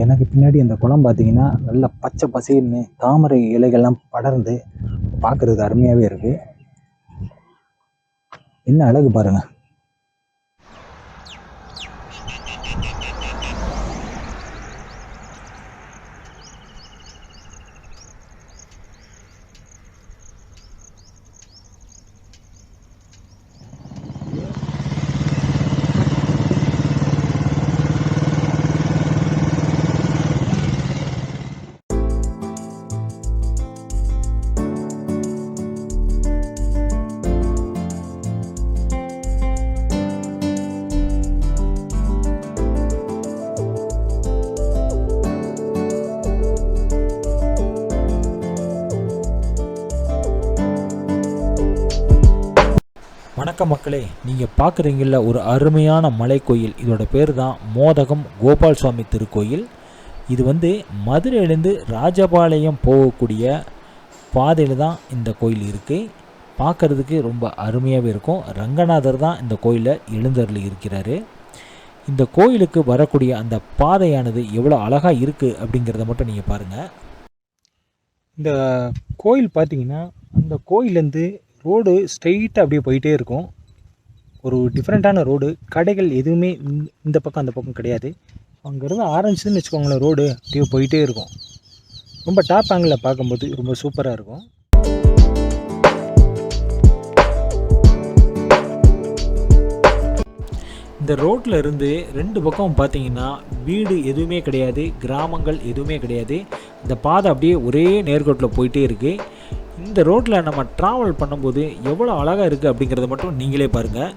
எனக்கு பின்னாடி அந்த குளம் பார்த்தீங்கன்னா நல்ல பச்சை பசேல்னு தாமரை இலைகள்லாம் படர்ந்து பார்க்கறதுக்கு அருமையாகவே இருக்கு. என்ன அழகு பாருங்க. வணக்கம் மக்களே, நீங்கள் பார்க்குறீங்கள ஒரு அருமையான மலை கோயில். இதோட பேர் தான் மோதகம் கோபால் சுவாமி திருக்கோயில். இது மதுரையிலேருந்து ராஜபாளையம் போகக்கூடிய பாதையில் தான் இந்த கோயில் இருக்குது. பார்க்குறதுக்கு ரொம்ப அருமையாகவே இருக்கும். ரங்கநாதர் தான் இந்த கோயிலில் எழுந்தருளி இருக்கிறாரு. இந்த கோயிலுக்கு வரக்கூடிய அந்த பாதையானது எவ்வளோ அழகாக இருக்குது அப்படிங்கிறத மட்டும் நீங்கள் பாருங்கள். இந்த கோயில் பார்த்தீங்கன்னா அந்த கோயிலேருந்து ரோடு ஸ்ட்ரெயிட்டாக அப்படியே போயிட்டே இருக்கும். ஒரு டிஃப்ரெண்ட்டான ரோடு. கடைகள் எதுவுமே இந்த பக்கம் அந்த பக்கம் கிடையாது. அங்கேருந்து ஆரம்பிச்சுன்னு வச்சுக்கோங்களேன், ரோடு அப்படியே போயிட்டே இருக்கும். ரொம்ப டாப் ஆங்கிளில் பார்க்கும்போது ரொம்ப சூப்பராக இருக்கும். இந்த ரோட்டில் இருந்து ரெண்டு பக்கம் பார்த்தீங்கன்னா வீடு எதுவுமே கிடையாது, கிராமங்கள் எதுவுமே கிடையாது. இந்த பாதை அப்படியே ஒரே நேர்கோட்டில் போயிட்டே இருக்குது. இந்த ரோட்டில் நம்ம ட்ராவல் பண்ணும்போது எவ்வளோ அழகாக இருக்குது அப்படிங்கிறத மட்டும் நீங்களே பாருங்கள்.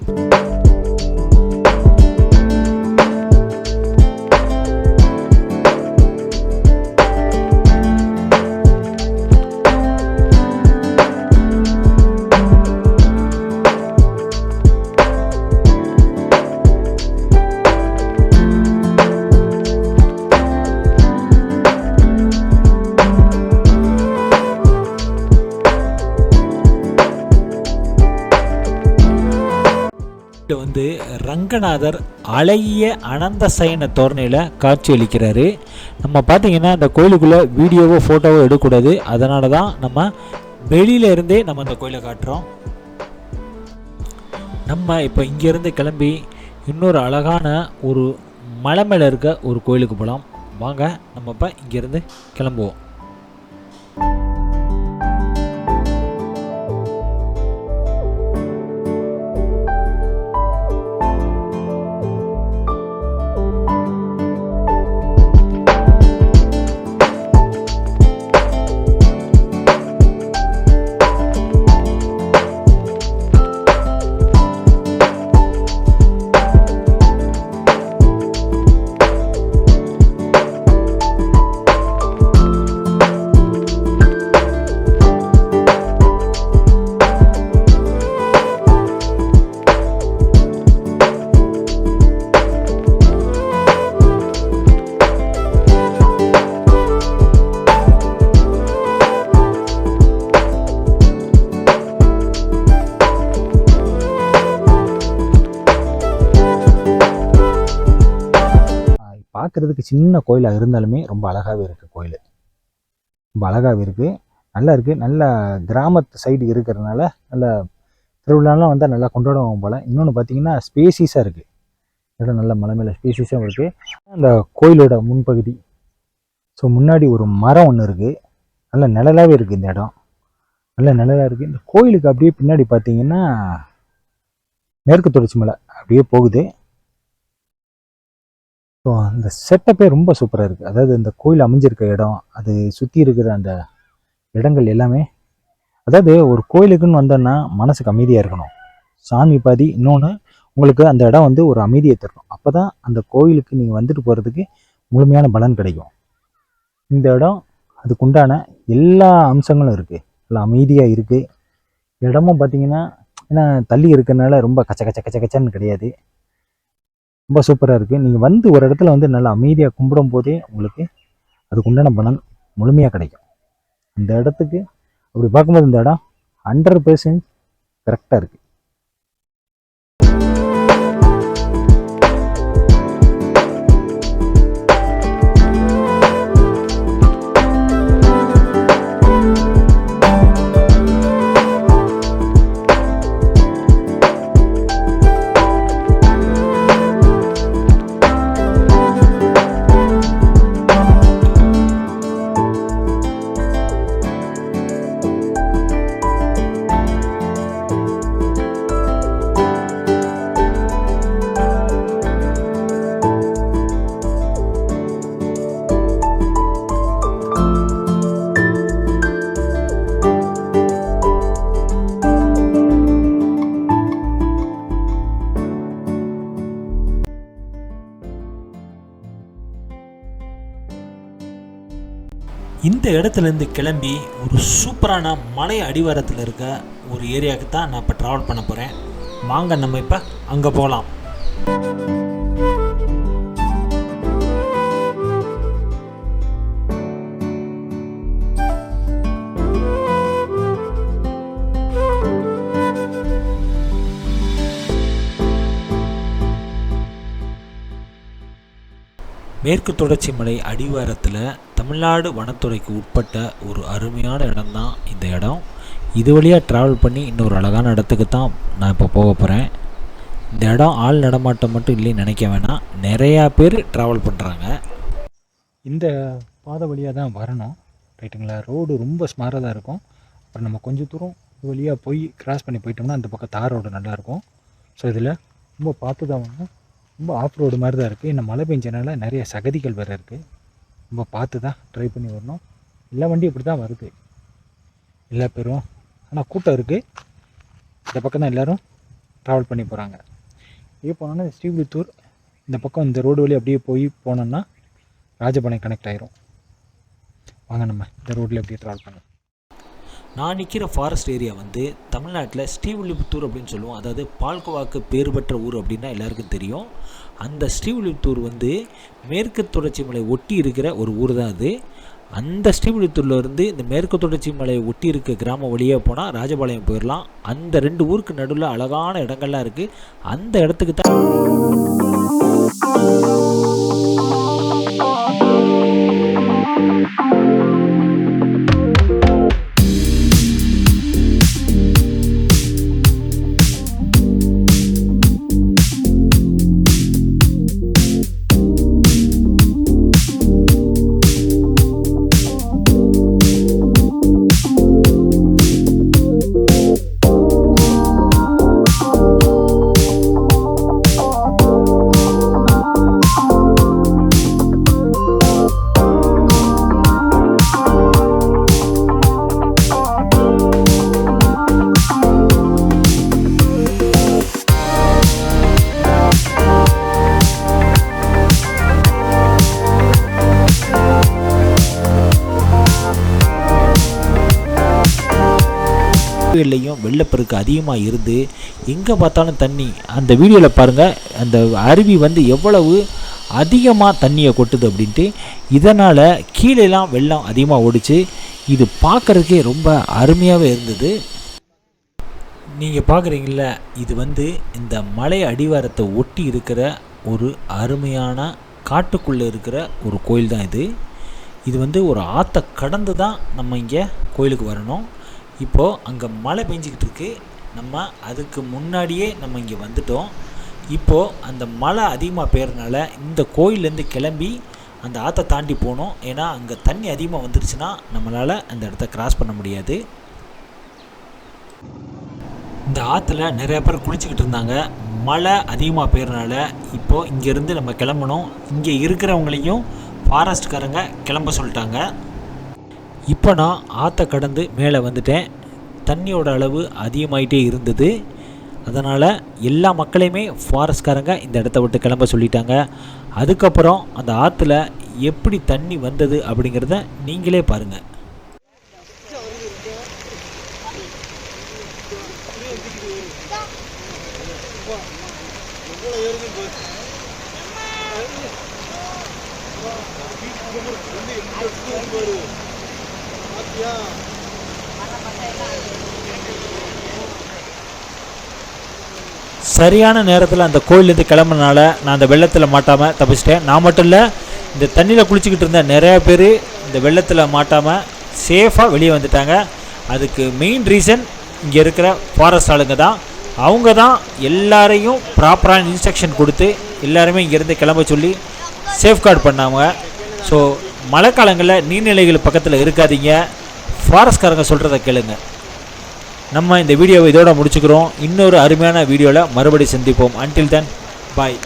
ரங்கநாதர் அழகிய அனந்த சயன தோரணையில் காட்சியளிக்கிறாரு. நம்ம பார்த்தீங்கன்னா இந்த கோயிலுக்குள்ளே வீடியோவோ ஃபோட்டோவோ எடுக்கக்கூடாது. அதனால தான் நம்ம வெளியில இருந்தே நம்ம இந்த கோயிலை காட்டுறோம். நம்ம இப்போ இங்கேருந்து கிளம்பி இன்னொரு அழகான ஒரு மலை மேலே இருக்க ஒரு கோயிலுக்கு போகலாம். வாங்க நம்ம இப்போ இங்கேருந்து கிளம்புவோம். பார்க்குறதுக்கு சின்ன கோயிலாக இருந்தாலுமே ரொம்ப அழகாகவே இருக்குது. கோயில் ரொம்ப அழகாகவே இருக்குது, நல்லா இருக்குது. நல்ல கிராமத்து சைடு இருக்கிறதுனால நல்ல திருவிழாலாம் வந்தால் நல்லா கொண்டாடுவோம் போல். இன்னொன்று பார்த்தீங்கன்னா ஸ்பேசிஸாக இருக்குது இடம், நல்ல மலை மேலே ஸ்பேசிஸாகவும் இருக்குது. அந்த கோயிலோட முன்பகுதி முன்னாடி ஒரு மரம் ஒன்று இருக்குது, நல்ல நிழலாகவே இருக்குது. இந்த இடம் நல்ல நிழலாக இருக்குது. இந்த கோயிலுக்கு அப்படியே பின்னாடி பார்த்தீங்கன்னா மேற்கு தொடர்ச்சி மலை அப்படியே போகுது. அந்த செட்டப்பே ரொம்ப சூப்பராக இருக்குது. அதாவது இந்த கோயில் அமைஞ்சிருக்க இடம், அது சுற்றி இருக்கிற அந்த இடங்கள் எல்லாமே, அதாவது ஒரு கோயிலுக்குன்னு வந்தோன்னா மனசுக்கு அமைதியாக இருக்கணும். சாமி பாதி, இன்னொன்று உங்களுக்கு அந்த இடம் ஒரு அமைதியை தரணும். அப்போ தான் அந்த கோயிலுக்கு நீங்கள் வந்துட்டு போகிறதுக்கு முழுமையான பலன் கிடைக்கும். இந்த இடம் அதுக்குண்டான எல்லா அம்சங்களும் இருக்குது. நல்லா அமைதியாக இருக்குது. இடமும் பார்த்தீங்கன்னா ஏன்னா தள்ளி இருக்கிறதுனால ரொம்ப கச்சன்னு கிடையாது, ரொம்ப சூப்பராக இருக்குது. நீங்கள் ஒரு இடத்துல நல்லா அமைதியாக கும்பிடும் போதே உங்களுக்கு அதுக்கு உண்டான பலன் முழுமையாக கிடைக்கும். அந்த இடத்துக்கு அப்படி பார்க்கும்போது இந்த இடம் 100% கரெக்டாக இருக்குது. இந்த இடத்துலேருந்து கிளம்பி ஒரு சூப்பரான மலை அடிவாரத்தில் இருக்க ஒரு ஏரியாவுக்கு தான் நான் இப்போ ட்ராவல் பண்ண போகிறேன். வாங்க நம்ம இப்போ அங்கே போகலாம். மேற்கு தொடர்ச்சி மலை அடிவாரத்தில் தமிழ்நாடு வனத்துறைக்கு உட்பட்ட ஒரு அருமையான இடம் தான் இந்த இடம். இது வழியாக ட்ராவல் பண்ணி இன்னொரு அழகான இடத்துக்கு தான் நான் இப்போ போக போகிறேன். இந்த இடம் ஆள் நடமாட்டம் மட்டும் இல்லைன்னு நினைக்க வேணாம், நிறையா பேர் ட்ராவல் பண்ணுறாங்க. இந்த பாதை வழியாக தான் வரணும், ரைட்டுங்களா? ரோடு ரொம்ப ஸ்மாராக தான் இருக்கும். அப்புறம் நம்ம கொஞ்சம் தூரம் இது வழியாக போய் கிராஸ் பண்ணி போயிட்டோம்னா அந்த பக்கம் தார் ரோடு நல்லாயிருக்கும். ஸோ இதில் ரொம்ப பார்த்து தான் வரணும். ரொம்ப ஆஃப் ரோடு மாதிரி தான் இருக்குது. இன்னும் மழை பெஞ்சனால நிறைய சகதிகள் வேறு இருக்குது. ரொம்ப பார்த்து தான் ட்ரை பண்ணி வரணும். எல்லா வண்டியும் இப்படி தான் வருது, எல்லா பேரும். ஆனால் கூட்டம் இருக்குது. இந்த பக்கம் தான் எல்லோரும் ட்ராவல் பண்ணி போகிறாங்க. இப்படியே போனோன்னா ஸ்ரீவில்லிபுத்தூர் இந்த பக்கம் இந்த ரோடு வழி அப்படியே போய் போனோன்னா ராஜபாளையம் கனெக்ட் ஆயிரும். வாங்க நம்ம இந்த ரோட்டில் அப்படியே ட்ராவல் பண்ணலாம். நான் நிற்கிற ஃபாரஸ்ட் ஏரியா வந்து தமிழ்நாட்டில் ஸ்ரீவில்லிபுத்தூர் அப்படின்னு சொல்லுவோம். அதாவது பால்கோவாக்கு பேர் பெற்ற ஊர் அப்படின்னா எல்லாருக்கும் தெரியும். அந்த ஸ்ரீவில்லிபுத்தூர் வந்து மேற்கு தொடர்ச்சி மலை ஒட்டி இருக்கிற ஒரு ஊர் தான் அது. அந்த ஸ்ரீவில்லிபுத்தூரில் இருந்து இந்த மேற்கு தொடர்ச்சி மலை ஒட்டி இருக்க கிராமம் வழியாக போனால் ராஜபாளையம் போயிடலாம். அந்த 2 ஊருக்கு நடுவில் அழகான இடங்கள்லாம் இருக்குது. அந்த இடத்துக்கு தான் இல்லையும் வெள்ளப்பெருக்கு அதிகமாக இருந்து எங்கே பார்த்தாலும் தண்ணி. அந்த வீடியோவில் பாருங்கள், அந்த அருவி வந்து எவ்வளவு அதிகமாக தண்ணியை கொட்டுது அப்படின்ட்டு. இதனால் கீழேலாம் வெள்ளம் அதிகமாக ஓடிச்சு. இது பார்க்குறதுக்கே ரொம்ப அருமையாகவே இருந்தது. நீங்கள் பார்க்குறீங்கள, இது வந்து இந்த மலை அடிவாரத்தை ஒட்டி இருக்கிற ஒரு அருமையான காட்டுக்குள்ளே இருக்கிற ஒரு கோயில் தான் இது. இது வந்து ஒரு ஆற்றை கடந்து தான் நம்ம இங்கே கோயிலுக்கு வரணும். இப்போது அங்கே மழை பெஞ்சிக்கிட்டு இருக்கு. நம்ம அதுக்கு முன்னாடியே நம்ம இங்கே வந்துட்டோம். இப்போது அந்த மழை அதிகமாக பெய்யறதுனால இந்த கோயிலேருந்து கிளம்பி அந்த ஆற்றை தாண்டி போகணும். ஏன்னா அங்கே தண்ணி அதிகமாக வந்துருச்சுன்னா நம்மளால் அந்த இடத்த கிராஸ் பண்ண முடியாது. இந்த ஆற்றுல நிறைய பேர் குளிச்சுக்கிட்டு இருந்தாங்க. மழை அதிகமாக பெய்யறதுனால இப்போது இங்கேருந்து நம்ம கிளம்பணும். இங்கே இருக்கிறவங்களையும் ஃபாரஸ்ட்காரங்க கிளம்ப சொல்லிட்டாங்க. இப்போ நான் ஆற்றை கடந்து மேலே வந்துட்டேன். தண்ணியோட அளவு அதிகமாகிட்டே இருந்தது. அதனால் எல்லா மக்களையுமே ஃபாரஸ்ட்காரங்க இந்த இடத்த விட்டு கிளம்ப சொல்லிட்டாங்க. அதுக்கப்புறம் அந்த ஆற்றுல எப்படி தண்ணி வந்தது அப்படிங்கிறத நீங்களே பாருங்கள். சரியான நேரத்தில் அந்த கோயிலேருந்து கிளம்புனால நான் அந்த வெள்ளத்தில் மாட்டாமல் தப்பிச்சிட்டேன். நான் மட்டும் இல்லை, இந்த தண்ணியில் குளிச்சுக்கிட்டு இருந்த நிறையா பேர் இந்த வெள்ளத்தில் மாட்டாமல் சேஃபாக வெளியே வந்துட்டாங்க. அதுக்கு மெயின் ரீசன் இங்கே இருக்கிற ஃபாரஸ்ட் ஆளுங்க தான். அவங்க தான் எல்லாரையும் ப்ராப்பரான இன்ஸ்ட்ரக்ஷன் கொடுத்து எல்லாருமே இங்கேருந்து கிளம்ப சொல்லி சேஃப்கார்ட் பண்ணாங்க. ஸோ மழைக்காலங்களில் நீர்நிலைகள் பக்கத்தில் இருக்காதீங்க, ஃபாரஸ்ட்காரங்க சொல்கிறத கேளுங்க. நம்ம இந்த வீடியோவை இதோட முடிச்சுக்கிறோம். இன்னொரு அருமையான வீடியோவில் மறுபடி சந்திப்போம். அன்டில் தென் பாய்.